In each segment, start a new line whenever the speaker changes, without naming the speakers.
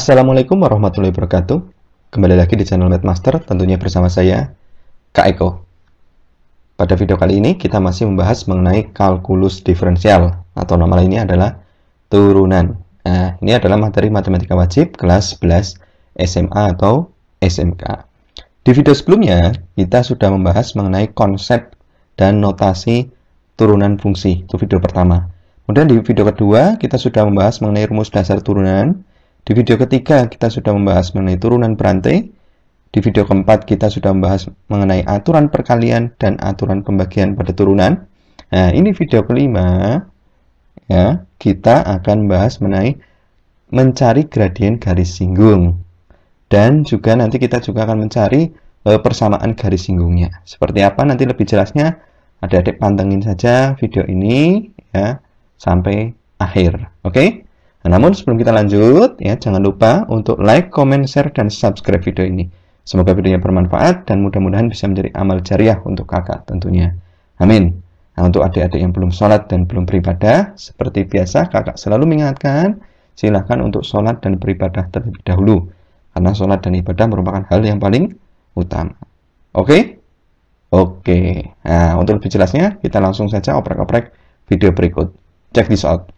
Assalamualaikum warahmatullahi wabarakatuh. Kembali lagi di channel Mathmaster, tentunya bersama saya, Kak Eko. Pada video kali ini kita masih membahas mengenai kalkulus diferensial, atau nama lainnya adalah turunan. Nah, ini adalah materi matematika wajib kelas 11 SMA atau SMK. Di video sebelumnya, kita sudah membahas mengenai konsep dan notasi turunan fungsi. Itu video pertama. Kemudian di video kedua, kita sudah membahas mengenai rumus dasar turunan. Di video ketiga, kita sudah membahas mengenai turunan berantai. Di video keempat, kita sudah membahas mengenai aturan perkalian dan aturan pembagian pada turunan. Nah, ini video kelima. Ya, kita akan membahas mengenai mencari gradien garis singgung. Dan juga nanti kita juga akan mencari persamaan garis singgungnya. Seperti apa nanti lebih jelasnya, adik-adik pantengin saja video ini ya sampai akhir. Oke? Nah, namun sebelum kita lanjut, ya jangan lupa untuk like, comment, share, dan subscribe video ini. Semoga videonya bermanfaat dan mudah-mudahan bisa menjadi amal jariah untuk kakak tentunya. Amin. Nah, untuk adik-adik yang belum sholat dan belum beribadah, seperti biasa kakak selalu mengingatkan, silahkan untuk sholat dan beribadah terlebih dahulu. Karena sholat dan ibadah merupakan hal yang paling utama. Oke? Oke. Nah, untuk lebih jelasnya, kita langsung saja oprek-oprek video berikut. Check this out.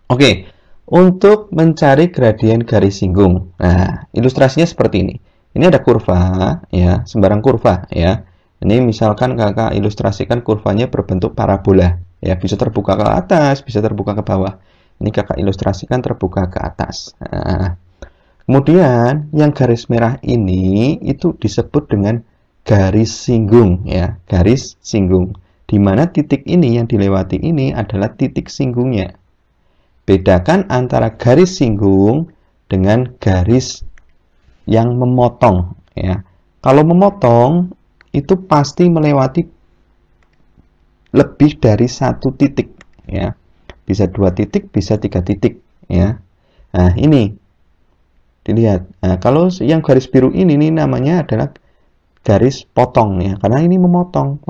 Oke. Untuk mencari gradien garis singgung. Nah, ilustrasinya seperti ini. Ini ada kurva, ya, sembarang kurva, ya. Ini misalkan kakak ilustrasikan kurvanya berbentuk parabola, ya, bisa terbuka ke atas, bisa terbuka ke bawah. Ini kakak ilustrasikan terbuka ke atas. Nah, kemudian yang garis merah ini itu disebut dengan garis singgung, ya, garis singgung. Di mana titik ini yang dilewati ini adalah titik singgungnya. Bedakan antara garis singgung dengan garis yang memotong, ya. Kalau memotong itu pasti melewati lebih dari satu titik, ya. Bisa 2 titik, bisa 3 titik, ya. Nah, ini dilihat. Nah, kalau yang garis biru ini namanya adalah garis potong, ya, karena ini memotong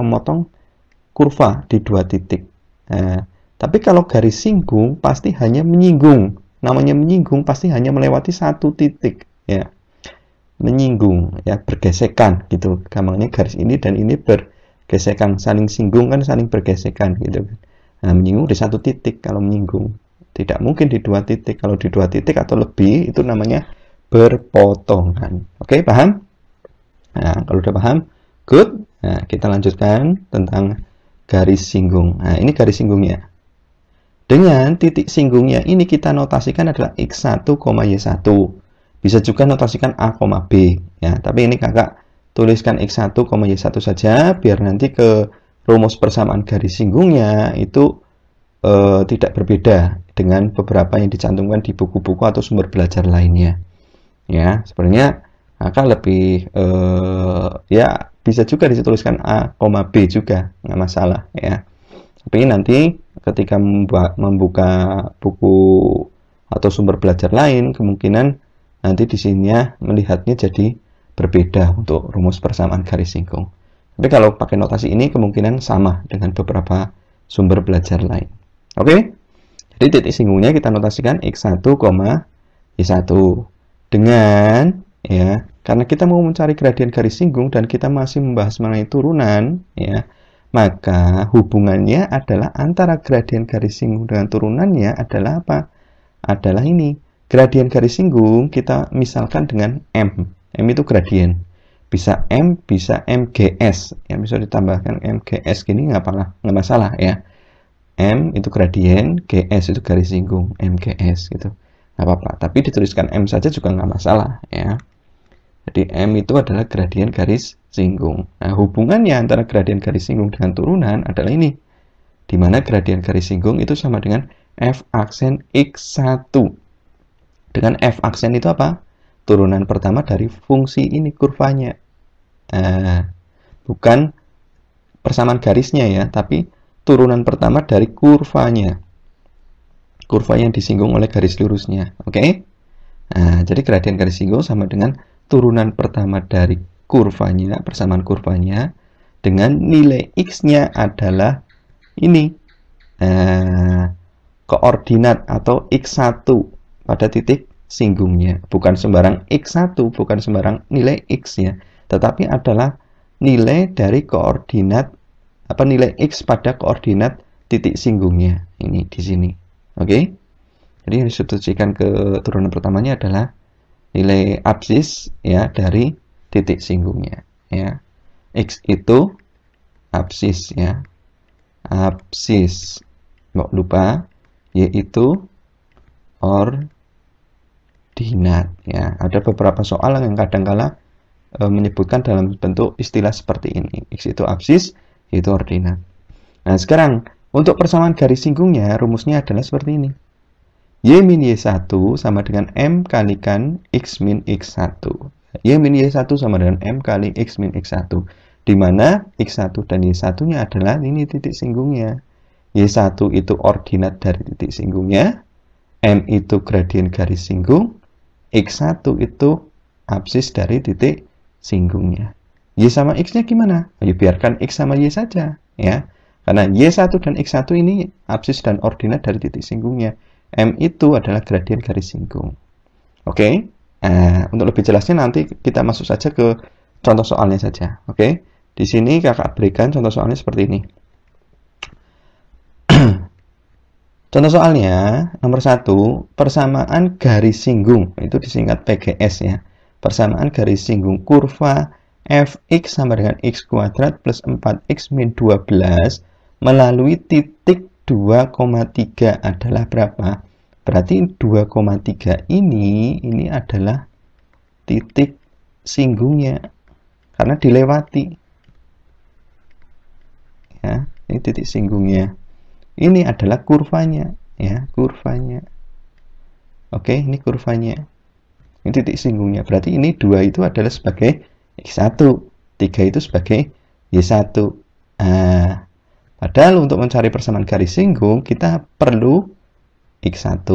kurva di 2 titik. Nah, tapi kalau garis singgung pasti hanya menyinggung. Namanya menyinggung pasti hanya melewati 1 titik, ya. Menyinggung, ya, bergesekan gitu. Gampangnya garis ini dan ini bergesekan, saling singgung kan saling bergesekan gitu. Nah, menyinggung di 1 titik kalau menyinggung. Tidak mungkin di 2 titik. Kalau di 2 titik atau lebih itu namanya berpotongan. Oke, paham? Nah, kalau udah paham, good. Nah, kita lanjutkan tentang garis singgung. Nah, ini garis singgungnya. Dengan titik singgungnya ini kita notasikan adalah X1, Y1. Bisa juga notasikan A, B. Ya, tapi ini kakak tuliskan X1, Y1 saja, biar nanti ke rumus persamaan garis singgungnya itu tidak berbeda dengan beberapa yang dicantumkan di buku-buku atau sumber belajar lainnya. Ya, sebenarnya kakak lebih ya bisa juga dituliskan A, B juga, nggak masalah ya. Tapi nanti ketika membuka buku atau sumber belajar lain, kemungkinan nanti di sininya melihatnya jadi berbeda untuk rumus persamaan garis singgung. Tapi kalau pakai notasi ini kemungkinan sama dengan beberapa sumber belajar lain. Oke? Jadi titik singgungnya kita notasikan X1, Y1. Dengan, ya, karena kita mau mencari gradien garis singgung dan kita masih membahas mengenai turunan, ya, maka hubungannya adalah antara gradien garis singgung dengan turunannya adalah apa? Adalah ini. Gradien garis singgung kita misalkan dengan M. M itu gradien. Bisa M, bisa MGS. Ya, bisa ditambahkan MGS gini nggak masalah ya. M itu gradien, GS itu garis singgung, MGS gitu. Nggak apa-apa. Tapi dituliskan M saja juga nggak masalah ya. Jadi M itu adalah gradien garis singgung. Nah, hubungannya antara gradien garis singgung dengan turunan adalah ini. Di mana gradien garis singgung itu sama dengan F aksen X1. Dengan F aksen itu apa? Turunan pertama dari fungsi ini, kurvanya. Bukan persamaan garisnya ya, tapi turunan pertama dari kurvanya. Kurva yang disinggung oleh garis lurusnya. Oke? Nah, jadi gradien garis singgung sama dengan turunan pertama dari kurvanya, persamaan kurvanya, dengan nilai X-nya adalah ini. Koordinat atau X1 pada titik singgungnya. Bukan sembarang X1, bukan sembarang nilai X ya, tetapi adalah nilai dari koordinat, nilai X pada koordinat titik singgungnya. Ini di sini. Oke? Jadi yang disubstitusikan ke turunan pertamanya adalah nilai absis ya dari titik singgungnya ya. X itu absis ya. Absis. Nggak lupa, yaitu ordinat ya. Ada beberapa soal yang kadangkala menyebutkan dalam bentuk istilah seperti ini. X itu absis, yaitu ordinat. Nah, sekarang untuk persamaan garis singgungnya rumusnya adalah seperti ini. Y min Y1 sama dengan M kalikan X min X1. Y min Y1 sama dengan M kali X min X1. Di mana X1 dan Y1-nya adalah ini titik singgungnya. Y1 itu ordinat dari titik singgungnya. M itu gradien garis singgung. X1 itu absis dari titik singgungnya. Y sama X-nya gimana? Ya, biarkan X sama Y saja. Ya. Karena Y1 dan X1 ini absis dan ordinat dari titik singgungnya. M itu adalah gradien garis singgung. Oke? Untuk lebih jelasnya nanti kita masuk saja ke contoh soalnya saja. Oke? Di sini kakak berikan contoh soalnya seperti ini. Contoh soalnya nomor 1, persamaan garis singgung, itu disingkat PGS ya. Persamaan garis singgung kurva fx sama dengan x kuadrat plus 4x min 12 melalui titik 2,3 adalah berapa? Berarti 2,3 ini adalah titik singgungnya karena dilewati. Ya, ini titik singgungnya. Ini adalah kurvanya, ya, kurvanya. Oke, ini kurvanya. Ini titik singgungnya. Berarti ini 2 itu adalah sebagai X1, 3 itu sebagai Y1. Padahal untuk mencari persamaan garis singgung, kita perlu X1,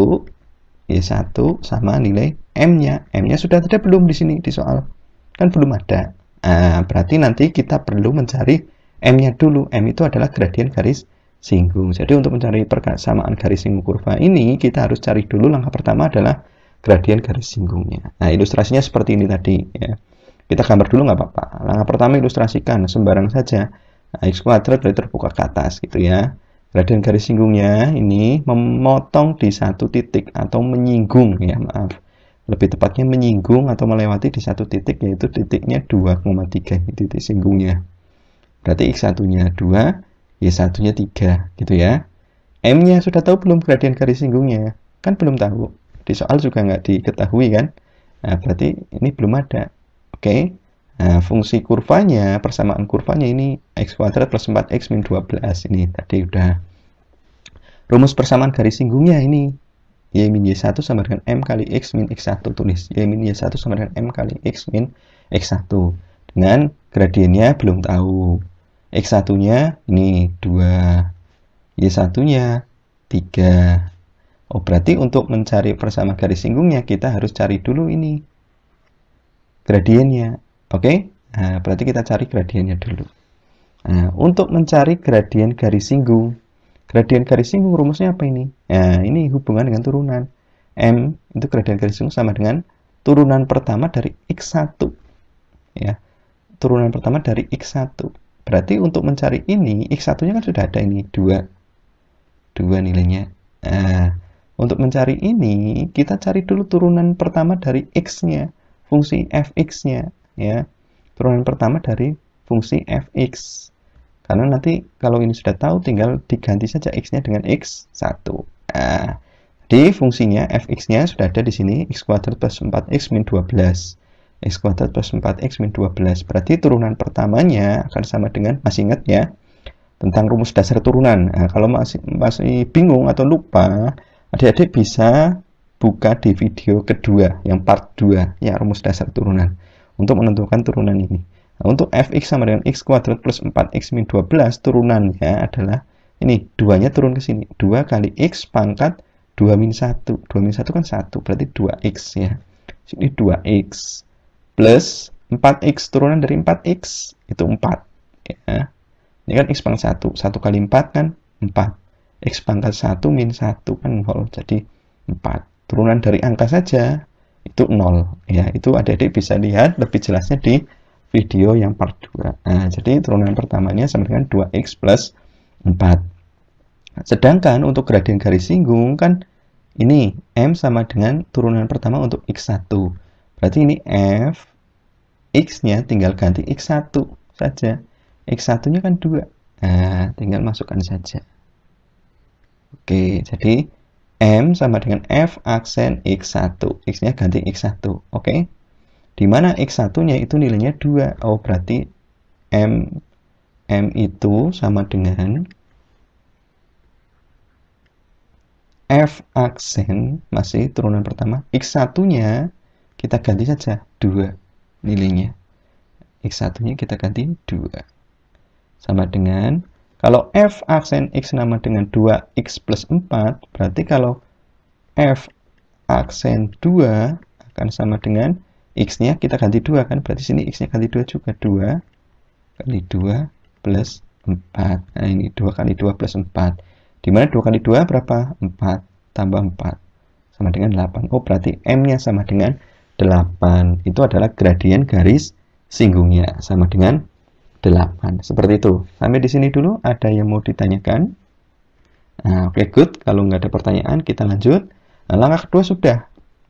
Y1 sama nilai M-nya. M-nya sudah ada belum di sini di soal? Kan belum ada. Berarti nanti kita perlu mencari M-nya dulu. M itu adalah gradien garis singgung. Jadi untuk mencari persamaan garis singgung kurva ini, kita harus cari dulu langkah pertama adalah gradien garis singgungnya. Nah, ilustrasinya seperti ini tadi. Ya. Kita gambar dulu nggak apa-apa. Langkah pertama ilustrasikan, sembarang saja. X kuadrat berarti terbuka ke atas gitu ya. Gradien garis singgungnya ini memotong di satu titik atau menyinggung ya, maaf. Lebih tepatnya menyinggung atau melewati di satu titik, yaitu titiknya 2,3 titik singgungnya. Berarti X1-nya 2, Y1-nya 3 gitu ya. M-nya sudah tahu belum gradien garis singgungnya? Kan belum tahu. Di soal juga nggak diketahui kan? Nah, berarti ini belum ada. Oke. Nah, fungsi kurvanya, persamaan kurvanya ini x kuadrat plus 4x min 12. Ini tadi udah. Rumus persamaan garis singgungnya ini. Y min Y1 sama dengan M kali X min X1. Tulis. Y min Y1 sama dengan M kali X min X1. Dengan gradiennya belum tahu. X1-nya ini 2. Y1-nya 3. Oh, berarti untuk mencari persamaan garis singgungnya, kita harus cari dulu ini. Gradiennya. Oke, nah, berarti kita cari gradiennya dulu. Nah, untuk mencari gradien garis singgung rumusnya apa ini? Nah, ini hubungan dengan turunan. M itu gradien garis singgung sama dengan turunan pertama dari X1. Ya, turunan pertama dari X1. Berarti untuk mencari ini, X1-nya kan sudah ada ini, 2 nilainya. Nah, untuk mencari ini, kita cari dulu turunan pertama dari X-nya, fungsi fx-nya. Ya, turunan pertama dari fungsi fx. Karena nanti kalau ini sudah tahu, tinggal diganti saja x-nya dengan x1. Nah, di fungsinya fx-nya sudah ada di sini, x kuadrat plus 4x min 12. X kuadrat plus 4x min 12. Berarti turunan pertamanya akan sama dengan, masih ingat ya, tentang rumus dasar turunan. Nah, kalau masih bingung atau lupa, adik-adik bisa buka di video kedua, yang part 2, ya, rumus dasar turunan. Untuk menentukan turunan ini. Nah, untuk fx sama dengan x kuadrat plus 4x min 12, turunannya adalah ini, 2-nya turun ke sini. 2 kali x pangkat 2 min 1. 2 min 1 kan 1, berarti 2x ya. Sini 2x plus 4x, turunan dari 4x itu 4 ya. Ini kan x pangkat 1. 1 kali 4 kan 4. X pangkat 1 min 1 kan 0, jadi 4. turunan dari angka saja itu 0 ya. Itu adik-adik bisa lihat lebih jelasnya di video yang part 2. Nah, jadi turunan pertamanya sama dengan 2x plus 4. Sedangkan untuk gradien garis singgung kan ini M sama dengan turunan pertama untuk x1. Berarti ini f x-nya tinggal ganti x1 saja. X1-nya kan 2. Nah, tinggal masukkan saja. Oke, jadi M sama dengan F aksen X1. X-nya ganti X1. Oke. Di mana X1-nya itu nilainya 2. Oh, berarti M itu sama dengan F aksen, masih turunan pertama. X1-nya kita ganti saja 2 nilainya. X1-nya kita ganti 2. Sama dengan, kalau F aksen X sama dengan 2X plus 4, berarti kalau F aksen 2 akan sama dengan X-nya kita ganti 2 kan, berarti sini X-nya ganti 2 juga, 2 kali 2 plus 4. Nah, ini 2 kali 2 plus 4. Di mana 2 kali 2 berapa? 4 tambah 4 sama dengan 8. Oh, berarti M-nya sama dengan 8. Itu adalah gradien garis singgungnya sama dengan 8. Seperti itu. Sampai di sini dulu. Ada yang mau ditanyakan? Nah, oke, good. Kalau nggak ada pertanyaan, kita lanjut. Nah, langkah kedua sudah.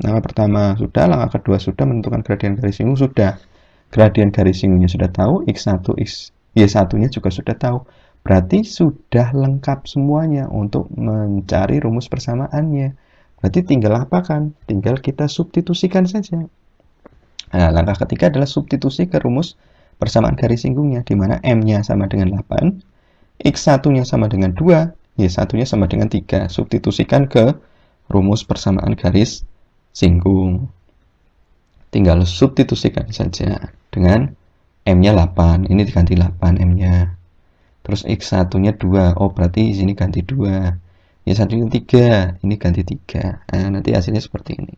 Langkah pertama sudah, langkah kedua sudah, menentukan gradien garis singgung sudah. Gradien garis singgungnya sudah tahu, X1, Y1-nya juga sudah tahu. Berarti sudah lengkap semuanya untuk mencari rumus persamaannya. Berarti tinggal apa kan? Tinggal kita substitusikan saja. Nah, langkah ketiga adalah substitusi ke rumus persamaan garis singgungnya, di mana M-nya sama dengan 8, X1-nya sama dengan 2, Y1-nya sama dengan 3. Substitusikan ke rumus persamaan garis singgung. Tinggal substitusikan saja dengan M-nya 8. Ini diganti 8 M-nya. Terus X1-nya 2. Oh, berarti di sini ganti 2. Y1-nya 3. Ini ganti 3. Nah, nanti hasilnya seperti ini.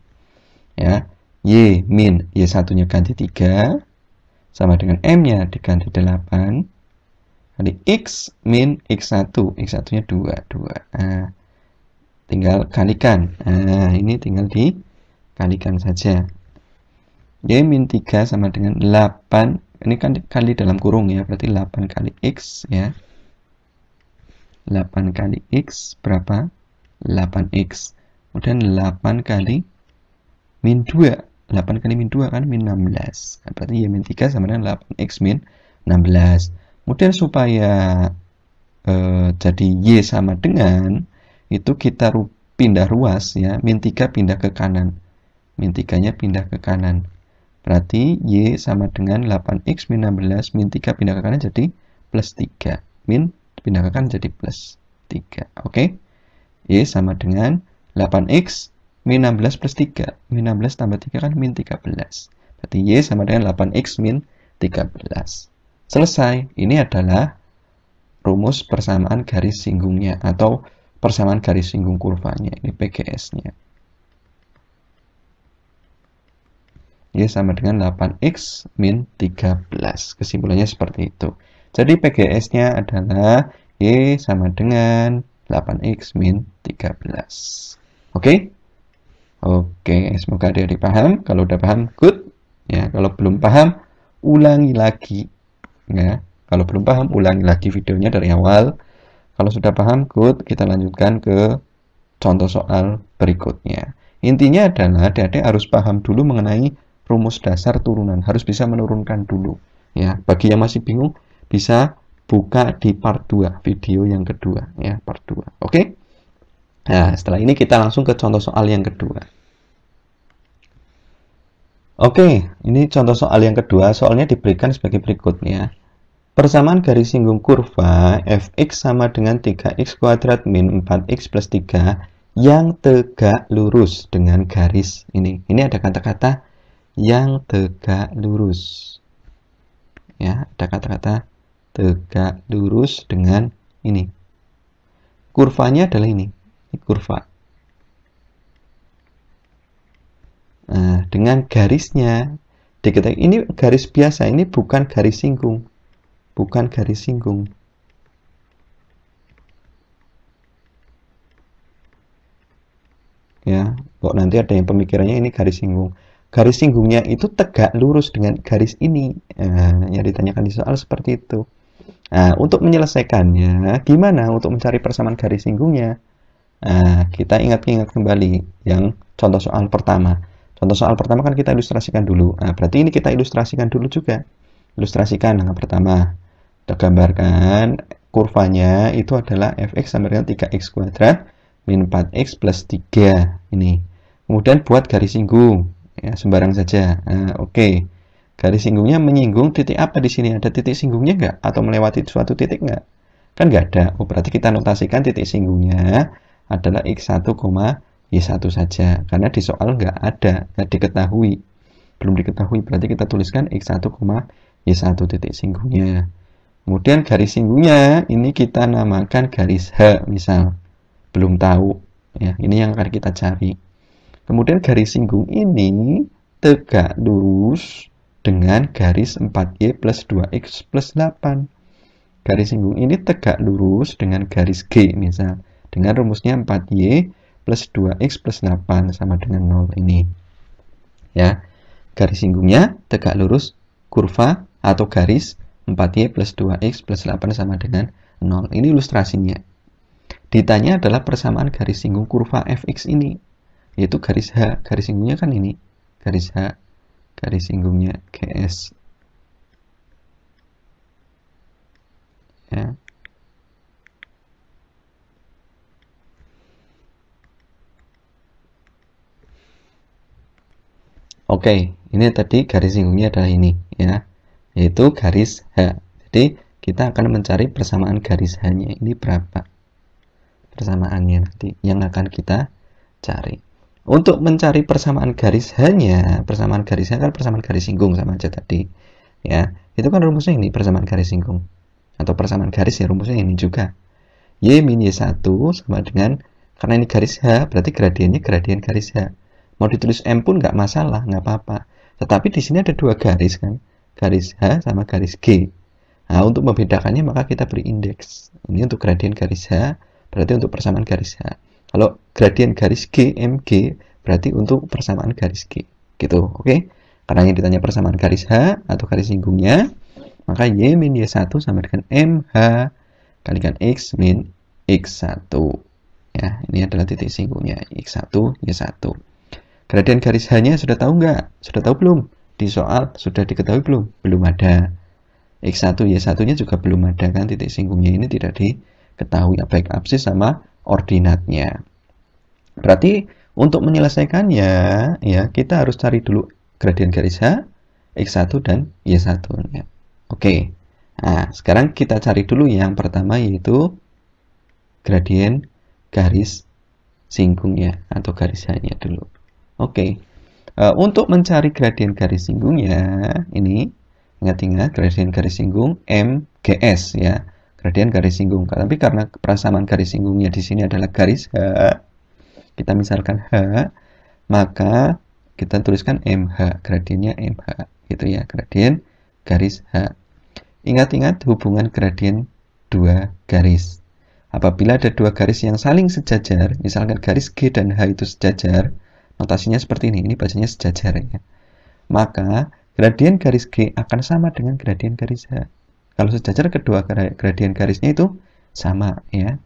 Ya. Y min Y1-nya ganti 3. Sama dengan M-nya diganti 8. Kali X min X1. X1-nya 2. Nah, tinggal kalikan. Nah, ini tinggal dikalikan saja. Y min 3 sama dengan 8. Ini kan kali dalam kurung ya, berarti 8 kali X ya. 8 kali X berapa? 8X. Kemudian 8 kali min 2. 8 kali min 2 kan min 16. Berarti Y min 3 sama dengan 8X min 16. Kemudian supaya jadi Y sama dengan, itu kita pindah ruas ya. Min 3 pindah ke kanan. Min 3-nya pindah ke kanan. Berarti Y sama dengan 8X min 16, min 3 pindah ke kanan jadi plus 3. Min pindah ke kanan jadi plus 3. Oke? Y sama dengan 8X min 16 plus 3. Min 16 tambah 3 kan min 13. Berarti Y sama dengan 8X min 13. Selesai. Ini adalah rumus persamaan garis singgungnya atau persamaan garis singgung kurvanya. Ini PGS-nya. Y sama dengan 8X min 13. Kesimpulannya seperti itu. Jadi PGS-nya adalah Y sama dengan 8X min 13. Oke? Oke, semoga adik-adik paham. Kalau udah paham, good. Ya, kalau belum paham, ulangi lagi. Ya, kalau belum paham, ulangi lagi videonya dari awal. Kalau sudah paham, good. Kita lanjutkan ke contoh soal berikutnya. Intinya adalah adik-adik harus paham dulu mengenai rumus dasar turunan, harus bisa menurunkan dulu. Ya, bagi yang masih bingung bisa buka di part 2, video yang kedua ya, part 2. Oke? Nah, setelah ini kita langsung ke contoh soal yang kedua. Oke, ini contoh soal yang kedua, soalnya diberikan sebagai berikutnya. Persamaan garis singgung kurva fx sama dengan 3x kuadrat min 4x plus 3 yang tegak lurus dengan garis ini. Ini ada kata-kata yang tegak lurus. Ya, ada kata-kata tegak lurus dengan ini. Kurvanya adalah ini kurva. Nah, dengan garisnya diketahui ini garis biasa, ini bukan garis singgung. Bukan garis singgung. Ya, Kok nanti ada yang pemikirannya ini garis singgung. Garis singgungnya itu tegak lurus dengan garis ini. Nah, yang ditanyakan di soal seperti itu. Nah, untuk menyelesaikannya, gimana untuk mencari persamaan garis singgungnya? Nah, kita ingat-ingat kembali yang contoh soal pertama. Contoh soal pertama kan kita ilustrasikan dulu. Nah, berarti ini kita ilustrasikan dulu juga. Ilustrasikan yang pertama. Kita gambarkan kurvanya itu adalah fx sama dengan 3x kuadrat min 4x plus 3. Ini. Kemudian buat garis singgung. Ya, sembarang saja. Nah, oke. Garis singgungnya menyinggung titik apa di sini? Ada titik singgungnya nggak? Atau melewati suatu titik nggak? Kan nggak ada. Oh, berarti kita notasikan titik singgungnya adalah x1, y1 saja. Karena di soal nggak ada, nggak diketahui. Belum diketahui, berarti kita tuliskan x1, y1 titik singgungnya. Kemudian garis singgungnya ini kita namakan garis H misal. Belum tahu. Ya, ini yang akan kita cari. Kemudian garis singgung ini tegak lurus dengan garis 4y plus 2x plus 8. Garis singgung ini tegak lurus dengan garis G misal. Dengan rumusnya 4y plus 2x plus 8 sama dengan 0 ini. Ya, garis singgungnya tegak lurus kurva atau garis 4y plus 2x plus 8 sama dengan 0. Ini ilustrasinya. Ditanya adalah persamaan garis singgung kurva fx ini. Yaitu garis H, garis singgungnya kan ini, garis H, garis singgungnya GS. Ya. Oke, ini tadi garis singgungnya adalah ini, ya, yaitu garis H. Jadi kita akan mencari persamaan garis H-nya ini berapa, persamaannya nanti yang akan kita cari. Untuk mencari persamaan garis H-nya, persamaan garis H kan persamaan garis singgung sama aja tadi. Ya, itu kan rumusnya ini persamaan garis singgung. Atau persamaan garis ya rumusnya ini juga. Y min Y1 sama dengan, karena ini garis H, berarti gradiennya gradien garis H. Mau ditulis M pun nggak masalah, nggak apa-apa. Tetapi di sini ada dua garis kan, garis H sama garis G. Nah, untuk membedakannya maka kita beri indeks. Ini untuk gradien garis H, berarti untuk persamaan garis H. Kalau gradien garis G, MG, berarti untuk persamaan garis G. Gitu, oke? Karena yang ditanya persamaan garis H atau garis singgungnya, maka Y min Y1 sama dengan MH kalikan X min X1. Ya, ini adalah titik singgungnya, X1, Y1. Gradien garis H-nya sudah tahu nggak? Sudah tahu belum? Di soal sudah diketahui belum? Belum ada. X1, Y1-nya juga belum ada kan, titik singgungnya ini tidak diketahui, baik absis sama ordinatnya. Berarti untuk menyelesaikannya, ya kita harus cari dulu gradien garis H, X1 dan Y1. Ya. Oke. Nah, sekarang kita cari dulu yang pertama yaitu gradien garis singgungnya atau garis H-nya dulu. Oke. Untuk mencari gradien garis singgungnya, ini ingat-ingat gradien garis singgung MGS ya. Gradien garis singgung. Tapi karena persamaan garis singgungnya di sini adalah garis H, kita misalkan H, maka kita tuliskan MH, gradiennya MH, gitu ya, gradien garis H. Ingat-ingat hubungan gradien dua garis. Apabila ada dua garis yang saling sejajar, misalkan garis G dan H itu sejajar, notasinya seperti ini bacanya sejajar ya. Maka gradien garis G akan sama dengan gradien garis H. Kalau sejajar kedua gradien garisnya itu sama ya.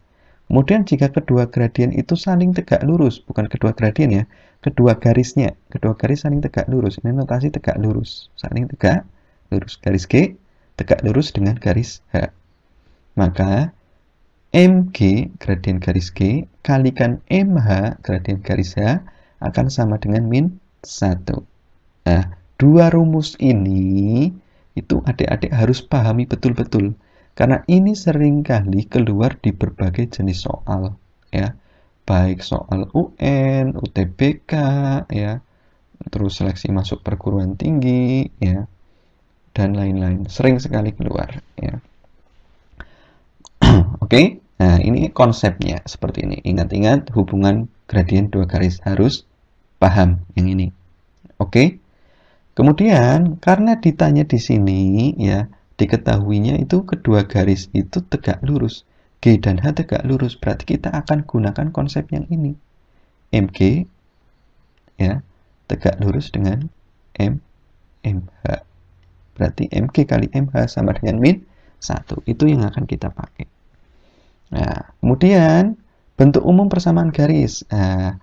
Kemudian jika kedua gradien itu saling tegak lurus, bukan kedua gradien ya, kedua garis saling tegak lurus. Ini notasi tegak lurus, saling tegak lurus. Garis G tegak lurus dengan garis H. Maka MG gradien garis G kalikan MH gradien garis H akan sama dengan min 1. Nah, dua rumus ini itu adik-adik harus pahami betul-betul. Karena ini seringkali keluar di berbagai jenis soal. Ya. Baik soal UN, UTBK, ya, terus seleksi masuk perguruan tinggi, ya, dan lain-lain. Sering sekali keluar. Ya. Oke, nah ini konsepnya seperti ini. Ingat-ingat hubungan gradien dua garis harus paham yang ini. Oke. Kemudian karena ditanya di sini ya, diketahuinya itu kedua garis itu tegak lurus. G dan H tegak lurus, berarti kita akan gunakan konsep yang ini. MG ya, tegak lurus dengan MH. Berarti MG kali MH sama dengan min 1. Itu yang akan kita pakai. Nah, kemudian bentuk umum persamaan garis. Nah,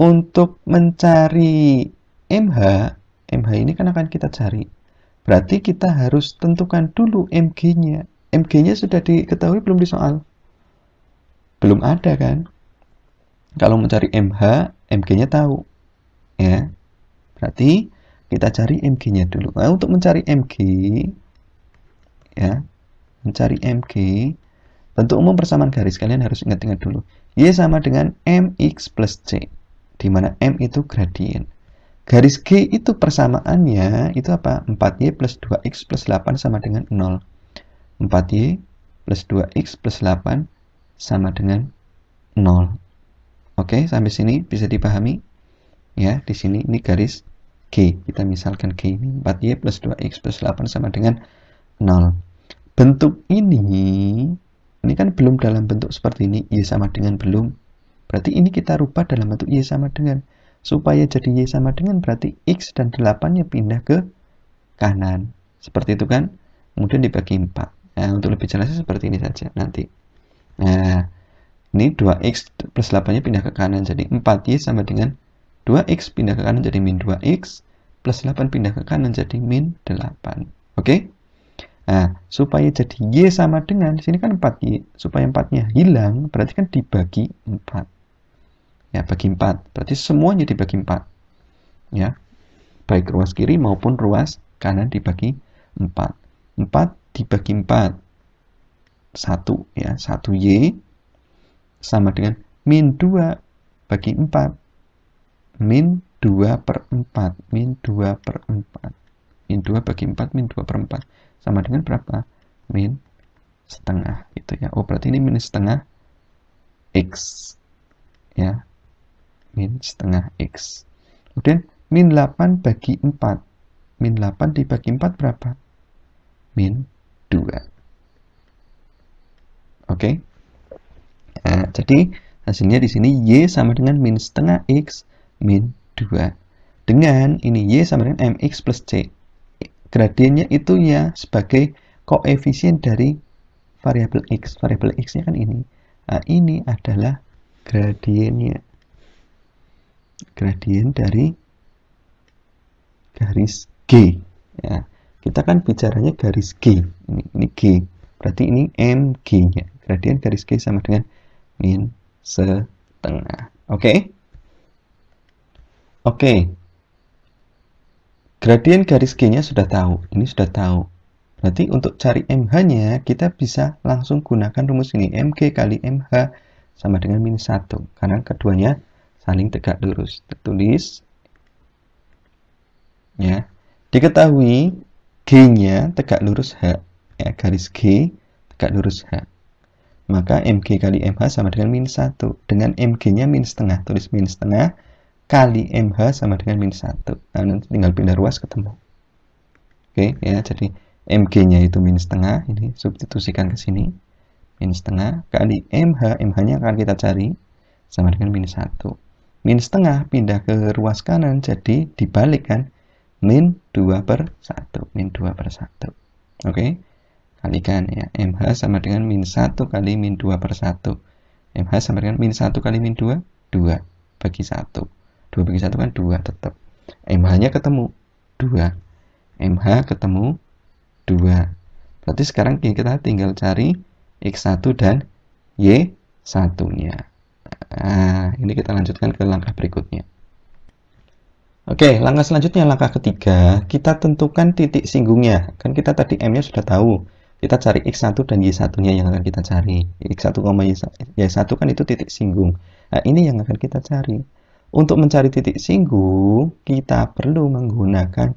untuk mencari MH ini kan akan kita cari. Berarti kita harus tentukan dulu MG-nya. MG-nya sudah diketahui belum di soal? Belum ada kan? Kalau mencari MH, MG-nya tahu. Ya. Berarti kita cari MG-nya dulu. Nah, untuk mencari MG, ya, mencari MG, bentuk umum persamaan garis, kalian harus ingat-ingat dulu. Y sama dengan MX plus C, di mana M itu gradien. Garis G itu persamaannya, itu apa? 4Y plus 2X plus 8 sama dengan 0. 4Y plus 2X plus 8 sama dengan 0. Oke, sampai sini bisa dipahami? Ya, di sini ini garis G. Kita misalkan G ini 4Y plus 2X plus 8 sama dengan 0. Bentuk ini kan belum dalam bentuk seperti ini, Y sama dengan belum. Berarti ini kita rubah dalam bentuk Y sama dengan. Supaya jadi Y sama dengan berarti X dan 8-nya pindah ke kanan. Seperti itu kan? Kemudian dibagi 4. Nah, untuk lebih jelasnya seperti ini saja nanti. Nah, ini 2X plus 8-nya pindah ke kanan. Jadi 4Y sama dengan 2X pindah ke kanan jadi min 2X. Plus 8 pindah ke kanan jadi min 8. Oke? Nah, supaya jadi Y sama dengan, di sini kan 4Y. Supaya 4-nya hilang, berarti kan dibagi 4. Ya, bagi 4. Berarti semuanya dibagi 4. Ya. Baik ruas kiri maupun ruas kanan dibagi 4. 4 dibagi 4. 1 ya, 1Y sama dengan min 2 bagi 4. Min 2 per 4. Min 2 per 4. Min 2 bagi 4, min 2 per 4. Sama dengan berapa? Min setengah. Itu ya. Oh, berarti ini min setengah X. Ya. Min setengah X. Kemudian min 8 bagi 4. Min 8 dibagi 4 berapa? Min 2. Oke. Nah, jadi hasilnya di sini Y sama dengan min setengah X min 2. Dengan ini Y sama dengan MX plus C. Gradiennya itu ya sebagai koefisien dari variabel X. Variabel X-nya kan ini. Nah, ini adalah gradiennya. Gradien dari garis G. Ya, kita kan bicaranya garis G. Ini G. Berarti ini MG-nya. Gradien garis G sama dengan min setengah. Oke? Oke. Gradien garis G-nya sudah tahu. Ini sudah tahu. Berarti untuk cari MH-nya, kita bisa langsung gunakan rumus ini. MG kali MH sama dengan min 1. Karena keduanya saling tegak lurus. Tertulis. Ya. Diketahui G-nya tegak lurus H. Ya, garis G tegak lurus H. Maka MG kali MH sama dengan min 1. Dengan MG-nya min setengah. Tulis min setengah kali MH sama dengan min 1. Nah, nanti tinggal pindah ruas ketemu. Oke, ya. Jadi MG-nya itu min setengah. Ini substitusikan ke sini. Min setengah kali MH. MH-nya akan kita cari sama dengan min 1. Min setengah pindah ke ruas kanan, jadi dibalik kan. Min 2 per 1. Min 2 per 1. Oke. Kalikan ya. MH sama dengan min 1 kali min 2 per 1. MH sama dengan min 1 kali min 2. 2 bagi 1. 2 bagi 1 kan 2 tetap. MH-nya ketemu 2. MH ketemu 2. Berarti sekarang kita tinggal cari X1 dan Y1-nya. Nah, ini kita lanjutkan ke langkah berikutnya. Oke, langkah selanjutnya, langkah ketiga, kita tentukan titik singgungnya. Kan kita tadi M-nya sudah tahu. Kita cari X1 dan Y1-nya yang akan kita cari. X1, Y1 kan itu titik singgung. Nah, ini yang akan kita cari. Untuk mencari titik singgung, kita perlu menggunakan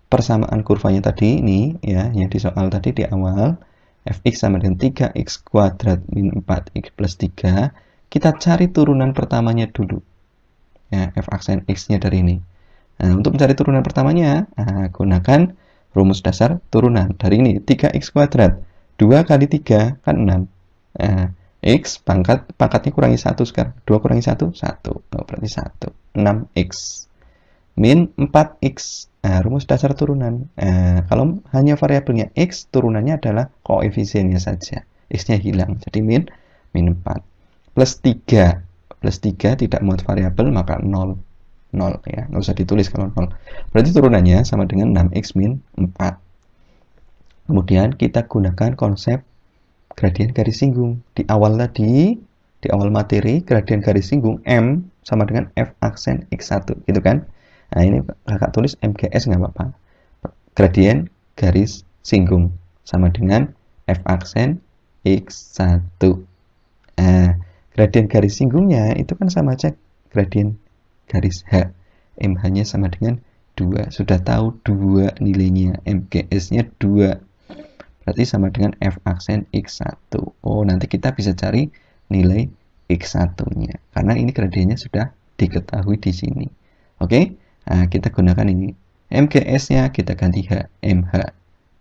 persamaan kurvanya tadi ini, ya, yang di soal tadi di awal. Fx sama dengan 3x kuadrat min 4x plus 3. Kita cari turunan pertamanya dulu. Ya, f aksen x-nya dari ini. Nah, untuk mencari turunan pertamanya, gunakan rumus dasar turunan. Dari ini, 3x kuadrat. 2 kali 3 kan 6. Nah, X pangkatnya kurangi 1 sekarang. 2 kurangi 1, 1. Oh, berarti 1. 6X. Min 4X. Nah, rumus dasar turunan. Nah, kalau hanya variabelnya X, turunannya adalah koefisiennya saja. X-nya hilang. Jadi min 4. Plus 3. Plus 3 tidak muat variabel, maka 0. 0 ya. Nggak usah ditulis kalau 0. Berarti turunannya sama dengan 6X min 4. Kemudian kita gunakan konsep gradien garis singgung. Di awal tadi, di awal materi, gradien garis singgung M sama dengan F aksen X1, gitu kan? Nah, ini kakak tulis MGS nggak apa-apa. Gradien garis singgung sama dengan F aksen X1. Nah, gradien garis singgungnya itu kan sama aja gradien garis H. MH-nya sama dengan 2. Sudah tahu 2 nilainya. MGS-nya 2. Berarti sama dengan F aksen X1. Oh, nanti kita bisa cari nilai X1-nya. Karena ini gradiennya sudah diketahui di sini. Oke? Nah, kita gunakan ini. MGS-nya kita ganti H, MH.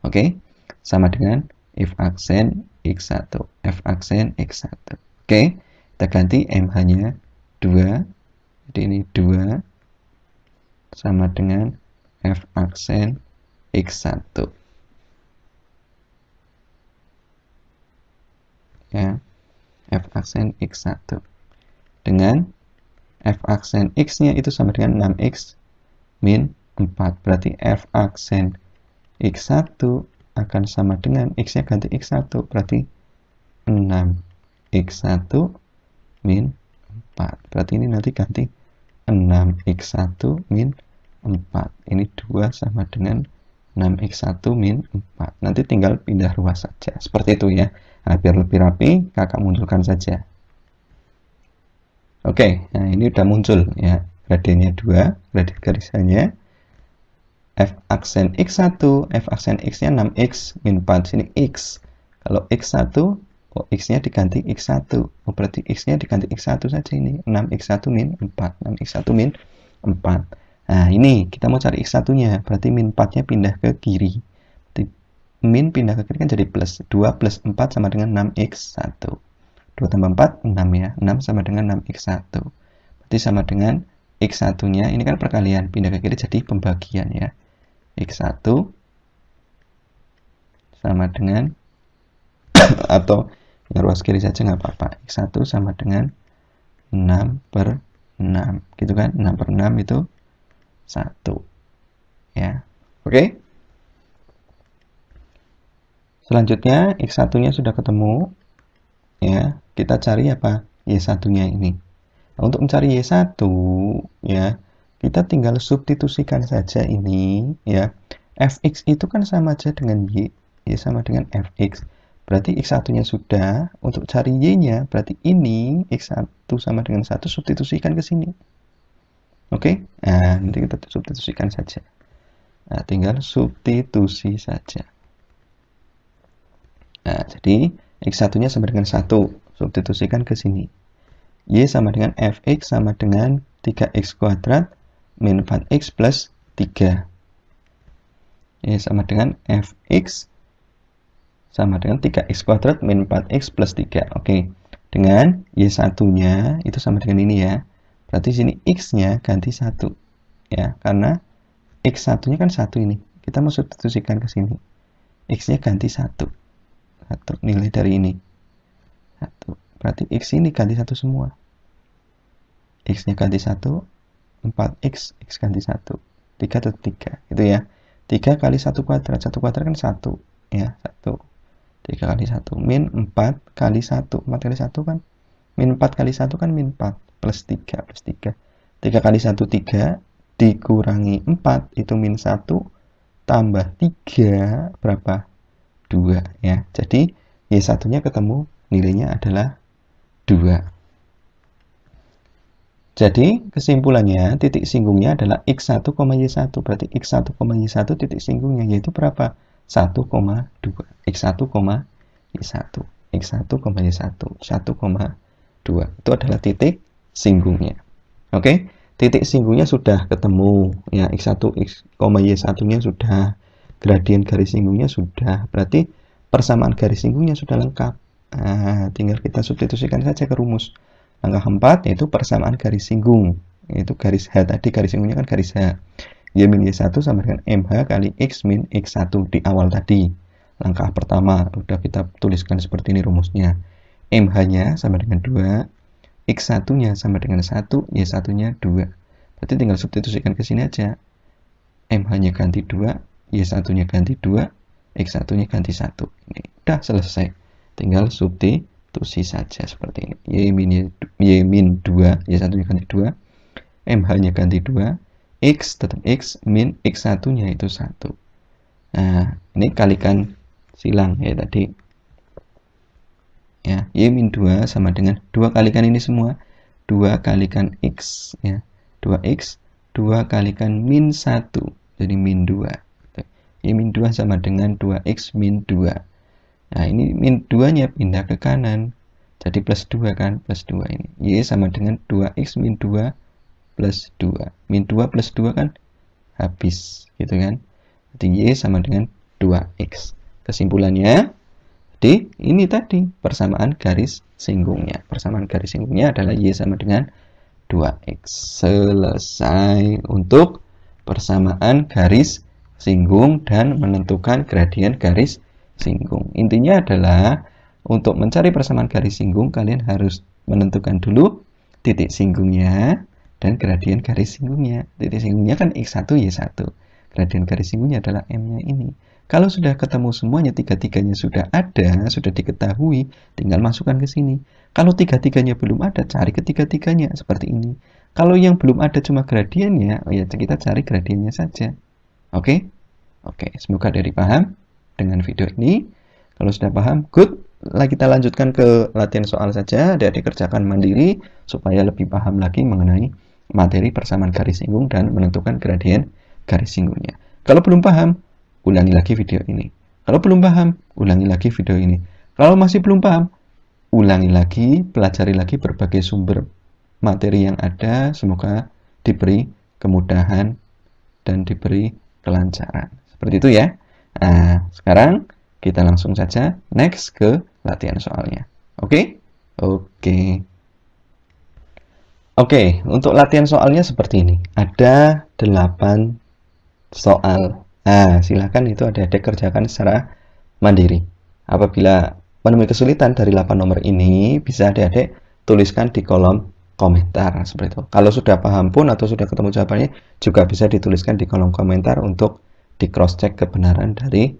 Oke? Sama dengan F aksen X1. F aksen X1. Oke? Kita ganti MH-nya 2. Jadi ini 2 sama dengan F aksen X1. Ya, F aksen X1 dengan F aksen X-nya itu sama dengan 6X min 4. Berarti F aksen X1 akan sama dengan X-nya ganti X1. Berarti 6X1 min 4. Berarti ini nanti ganti 6X1 min 4. Ini 2 sama dengan 6X1 min 4. Nanti tinggal pindah ruas saja. Seperti itu ya. Nah, biar lebih rapi, kakak munculkan saja. Oke, nah ini udah muncul ya. Gradiennya 2, gradien garisannya. F aksen X1, F aksen X-nya 6X min 4. Sini X. Kalau X1, oh, X-nya diganti X1. Oh, berarti X-nya diganti X1 saja ini. 6X1 min 4. 6X1 min 4. Nah, ini kita mau cari X1-nya. Berarti min 4-nya pindah ke kiri. Min pindah ke kiri kan jadi plus. 2 plus 4 sama dengan 6X1. 2 tambah 4, 6 ya. 6 sama dengan 6X1. Berarti sama dengan X1-nya. Ini kan perkalian. Pindah ke kiri jadi pembagian ya. X1 sama dengan atau ruas kiri saja nggak apa-apa. X1 sama dengan 6 per 6. Gitu kan. 6 per 6 itu 1. Ya. Oke. Selanjutnya X1-nya sudah ketemu. Ya, kita cari apa? Y1-nya ini. Nah, untuk mencari Y1 ya, kita tinggal substitusikan saja ini ya. Fx itu kan sama aja dengan Y. Y sama dengan Fx. Berarti X1-nya sudah. Untuk cari Y-nya, berarti ini X1 sama dengan 1 substitusikan ke sini. Oke? Nah, nanti kita substitusikan saja. Nah, tinggal substitusi saja. Nah, jadi X1-nya sama dengan 1. Substitusikan ke sini. Y sama dengan Fx sama dengan 3x kuadrat min 4x plus 3. Y sama dengan Fx sama dengan 3x kuadrat min 4x plus 3. Oke. Dengan Y1-nya itu sama dengan ini ya. Berarti sini X-nya ganti 1. Ya, karena X1-nya kan 1 ini. Kita mau substitusikan ke sini. X-nya ganti 1. Nilai dari ini 1. Berarti X ini ganti 1 semua. X nya ganti 1, 4X, X ganti 1, 3 atau 3 gitu ya. 3 kali 1 kuadrat, 1 kuadrat kan 1 ya, 1. 3 kali 1 min 4 kali 1, 4 kali 1 kan min 4 kali 1 kan min 4 plus 3 plus 3. 3 kali 1 3 dikurangi 4 itu min 1 tambah 3 berapa? 2 ya. Jadi Y1-nya ketemu, nilainya adalah 2. Jadi kesimpulannya titik singgungnya adalah X1, Y1. Berarti X1, Y1 titik singgungnya yaitu berapa? 1,2. X1, Y1. X1, Y1. 1,2. Itu adalah titik singgungnya. Oke? Titik singgungnya sudah ketemu. Ya, X1, Y1-nya sudah. Gradien garis singgungnya sudah. Berarti persamaan garis singgungnya sudah lengkap. Nah, tinggal kita substitusikan saja ke rumus. Langkah keempat yaitu persamaan garis singgung. Yaitu garis H tadi, garis singgungnya kan garis H. Y min Y1 sama dengan MH kali X min X1 di awal tadi. Langkah pertama, udah kita tuliskan seperti ini rumusnya. MH-nya sama dengan 2, X1-nya sama dengan 1, Y1-nya 2. Berarti tinggal substitusikan ke sini aja. MH-nya ganti 2, Y1-nya ganti 2, X1-nya ganti 1. Ini udah selesai. Tinggal substitusi saja seperti ini. Y min 2, Y1-nya ganti 2, MH-nya ganti 2, X tetap X, min X1-nya itu 1. Nah, ini kalikan silang ya tadi. Ya, Y min 2 sama dengan 2 kalikan ini semua. 2 kalikan X, ya. 2X, 2 kalikan min 1, jadi min 2. Y min 2 sama dengan 2X min 2. Nah, ini min 2-nya pindah ke kanan. Jadi plus 2 kan, plus 2 ini. Y sama dengan 2X min 2 plus 2. Min 2 plus 2 kan habis, gitu kan. Jadi Y sama dengan 2X. Kesimpulannya, jadi ini tadi persamaan garis singgungnya. Persamaan garis singgungnya adalah Y sama dengan 2X. Selesai untuk persamaan garis singgung dan menentukan gradien garis singgung. Intinya adalah untuk mencari persamaan garis singgung, kalian harus menentukan dulu titik singgungnya dan gradien garis singgungnya. Titik singgungnya kan X1, Y1. Gradien garis singgungnya adalah M-nya ini. Kalau sudah ketemu semuanya, tiga-tiganya sudah ada, sudah diketahui, tinggal masukkan ke sini. Kalau tiga-tiganya belum ada, cari ketiga-tiganya seperti ini. Kalau yang belum ada cuma gradiennya, ya kita cari gradiennya saja. Oke? Oke, semoga dari paham dengan video ini. Kalau sudah paham, good. Kita lanjutkan ke latihan soal saja. Adik-adik kerjakan mandiri supaya lebih paham lagi mengenai materi persamaan garis singgung dan menentukan gradien garis singgungnya. Kalau belum paham, ulangi lagi video ini. Kalau belum paham, ulangi lagi video ini. Kalau masih belum paham, ulangi lagi, pelajari lagi berbagai sumber materi yang ada. Semoga diberi kemudahan dan diberi kelancaran. Seperti itu ya. Nah, sekarang kita langsung saja next ke latihan soalnya. Oke? Oke. Oke, untuk latihan soalnya seperti ini. Ada 8 soal. Nah, silakan itu adik-adik kerjakan secara mandiri. Apabila menemui kesulitan dari 8 nomor ini, bisa adik-adik tuliskan di kolom komentar seperti itu. Kalau sudah paham pun atau sudah ketemu jawabannya, juga bisa dituliskan di kolom komentar untuk di cross check kebenaran dari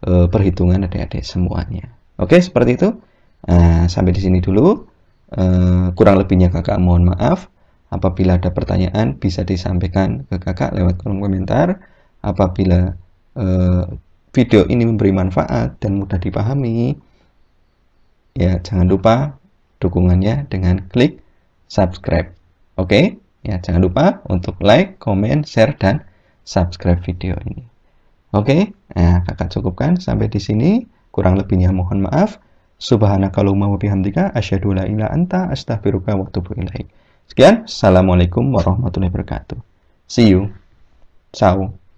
perhitungan adik-adik semuanya. Oke, seperti itu. Nah, sampai di sini dulu. Kurang lebihnya kakak mohon maaf. Apabila ada pertanyaan bisa disampaikan ke kakak lewat kolom komentar. Apabila video ini memberi manfaat dan mudah dipahami, ya jangan lupa dukungannya dengan klik subscribe. Oke? Ya, jangan lupa untuk like, komen, share, dan subscribe video ini. Oke? Nah, kakak cukupkan sampai di sini. Kurang lebihnya mohon maaf. Subhanakallahumma wa bihamdika asyhadu la ilaha anta astaghfiruka wa atubu ilaik. Sekian, assalamualaikum warahmatullahi wabarakatuh. See you. Ciao.